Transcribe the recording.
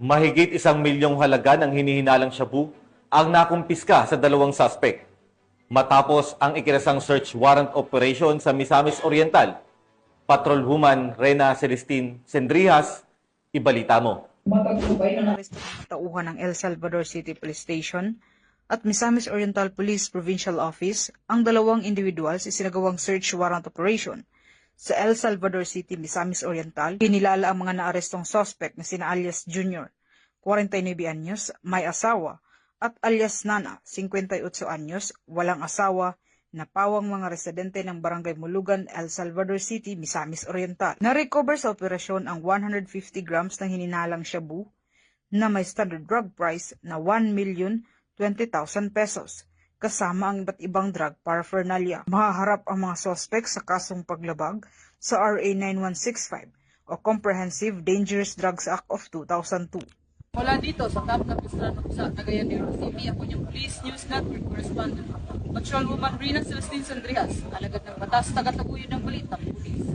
Mahigit 1 milyong halaga ng hinihinalang shabu ang nakumpiska sa dalawang suspect matapos ang ikinasang search warrant operation sa Misamis Oriental. Patrolwoman Rena Celestine Sendrihas, ibalita mo. Matagpubay ng aresto ng tauhan ng El Salvador City Police Station at Misamis Oriental Police Provincial Office ang dalawang individuals isinagawang search warrant operation sa El Salvador City, Misamis Oriental. Pinilala ang mga naarestong suspect na sina alias Junior, 49 anyos, may asawa, at alias Nana, 58 anyos, walang asawa, na pawang mga residente ng Barangay Mulugan, El Salvador City, Misamis Oriental. Na-recover sa operasyon ang 150 grams ng hininalang shabu na may standard drug price na 1,020,000 pesos, kasama ang iba't ibang drug paraphernalia. Mahaharap ang mga suspect sa kasong paglabag sa RA 9165 o Comprehensive Dangerous Drugs Act of 2002. Mula dito sa Camp Capistrano sa Cagayan de Oro City, ako yung Police News Network Correspondent, Patrolwoman Rena Celestine Sendrihas, alagad ng batas, tagataguyod ng balita, Police.